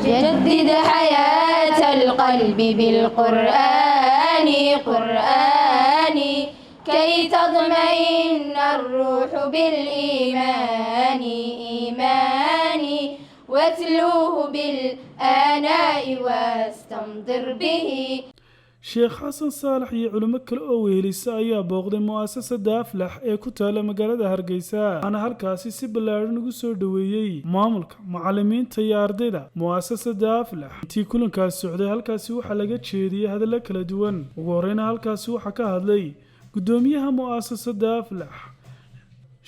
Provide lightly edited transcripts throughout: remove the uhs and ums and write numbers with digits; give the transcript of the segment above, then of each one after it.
جدد حياة القلب بالقرآن كي تطمئن الروح بالإيمان واتلوه بالآناء واستمطر به. sheekh xasan saalax iyo culimo kale oo wehelisa ayaa booqday mu'asasada aflax ee ku taala magaalada hargeysa waxaana halkaasi si ballaaran ugu soo dhoweeyey maamulka macallimiinta iyo ardayda mu'asasada aflax intii kulankaas socday halkaasi waxaa laga jeediyey hadallo kala duwan ugu horreyna halkaasi waxaa ka hadlay gudoomiyaha mu'asasada aflax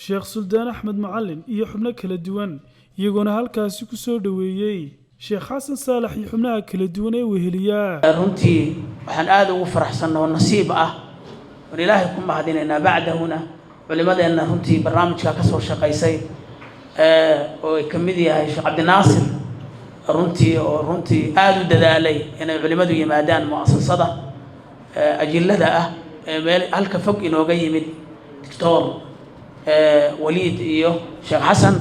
sheekh suldaan axmed macallin iyo xubno kala duwan iyagoona halkaasi ku soo dhoweeyey sheekh xasan saalax iyo xubnaha kala duwan ee weheliyaa runtii waxaan aad ugu faraxsanahay oo nasiib ah oo ilaahay ku mahadinaynaa bacdahuna culimadeena runtii barnaamijka ka soo shaqaysay oo ay kamid yahay sheekh cabdinaasir runtii aad u dadaalay inay culimadu yimaadaan mu'asasada ajillada ah meel halka fog inooga yimid doctor waliid iyo sheekh xasan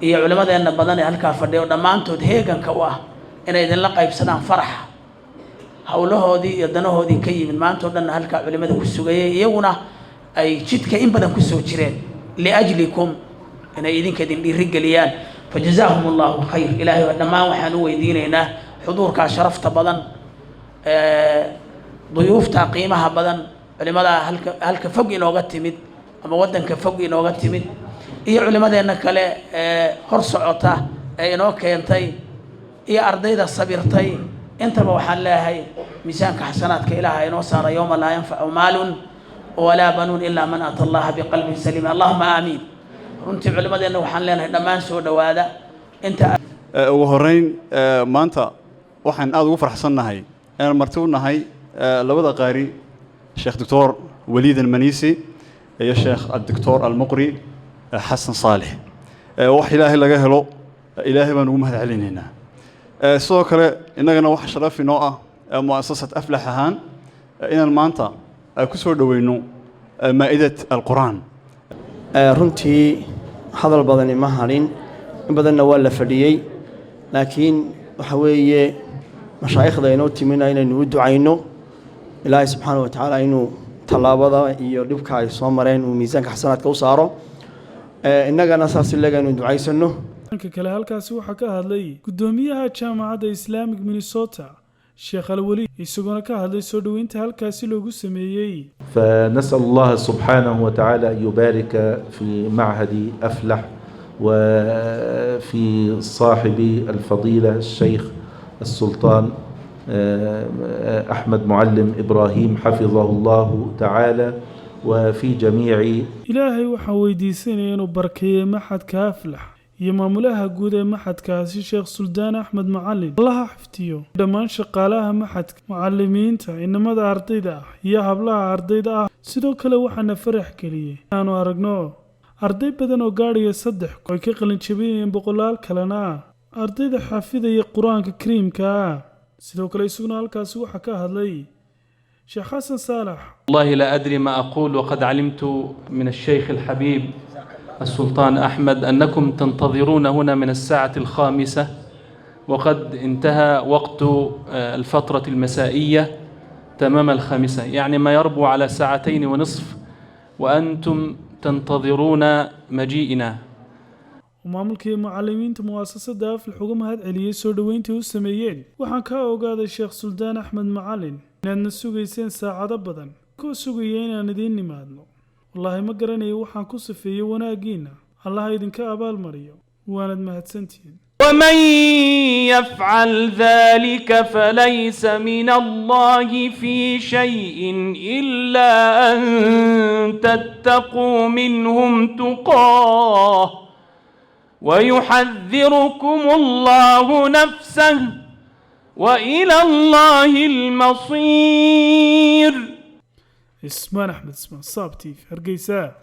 iyo culimadeena badan ee halka fadhiyo dhamaantood heeganka u ah inay idin la qaybsadaan farax hawlahoodii iyo danahoodii ka yimid maanta oo dhan halka culimada ku sugayay iyaguna ay jidka in badan ku soo jireen liajlikum inay idinka idin dhiirigeliyaan fajazaahumullahu khayr ilaahay dhammaan waxaan u weydiinaynaa xuduurka sharafta badan ضيوفتا قيمها بدن علماء هلك فوق inooga timid ama wadanka fog inooga timid iyo culimadeena kale hor socota ee inoo keentay iyo ardayda sabirtay intaba waxaan leeyahay miisaanka xasanaadka ilaahay inoo saara yawma la yanfa'u maalun wala banuun illa man ata Allah biqalbin salim Allahumma aamin runtii culimadeena waxaan leenahay dhammaan soo dhawaada inta ugu horeyn maanta waxaan aad ugu faraxsanahay inaan marti u nahay labada qaari sheekh doctor waliid al-manisi iyo sheekh الدكتور المقري حسن صالح wax ilaahay laga helo ilaahay baan ugu mahad celinaynaa sidoo kale inagana wax sharaf inoo ah mu'asasad aflax ahaan inaan maanta ku soo dhaweyno maa'idat al-Qur'an runtii hadal badan ma harin in badanna waa la fadhiyay laakiin waxa weeye mashaayikhda inoo timina inaynu u ducayno ilaahay subxaanahu wa ta'aala inuu talaabada iyo dhibka ay soo mareen uu miisaanka xasanaadka u saaro innagana saas ilaahay ducaysano dhanka kale halkaasi waxa ka hadlay gudoomiyaha jaamacadda Islamic Minnesota Sheikh Al-Wali isaguna ka hadlay soo dhaweynta halkaasi loogu sameeyay فنسأل الله سبحانه وتعالى أن يبارك في معهد أفلح وفي صاحب الفضيلة الشيخ السلطان أحمد معلم إبراهيم حفظه الله تعالى وفي جميع إلهي وحويديسين إنه بركية محد كافلح يماملها جودة محد كاسي شيخ سلطان أحمد معلم الله حفتيو دمان شقالها محد معلمين تا إنما دا أرضيدا يا هبلها أرضيدا سيدو كلا وحنا فرح كليه أنا أرقنو أرضي بدن وقاري يصدح كوي كقلن شبين بقولال كلنا أرضيدا حافظة يقرآن كريم كا سيدو كلا يسونا الكاسو حكا هذلي شيخ حسن صالح والله لا أدري ما أقول وقد علمت من الشيخ الحبيب السلطان أحمد أنكم تنتظرون هنا من الساعة 5 وقد انتهى وقت الفترة المسائية تمام 5 يعني ما يربو على 2.5 ساعة وأنتم تنتظرون مجيئنا وماملكي معلمين مؤسسة في الحكومة هاد عليه سو دوينتي وسميين waxaan ka ogaaday Sheikh Suldaan Axmed Macallin inaan sugayseen saacado badan ku sugayeen inaan idin nimaadno wallahi ma garanayo waxaan ku safeeyay wanaagiina Allah idinka abaal mariyo waanad mahadsantiin ومن يفعل ذلك فليس من الله في شيء إلا أن تتقوا منهم تقاه ويحذركم الله نفسه وإلى الله المصير اسمان أحمد اسمان صابتي في هرقيساء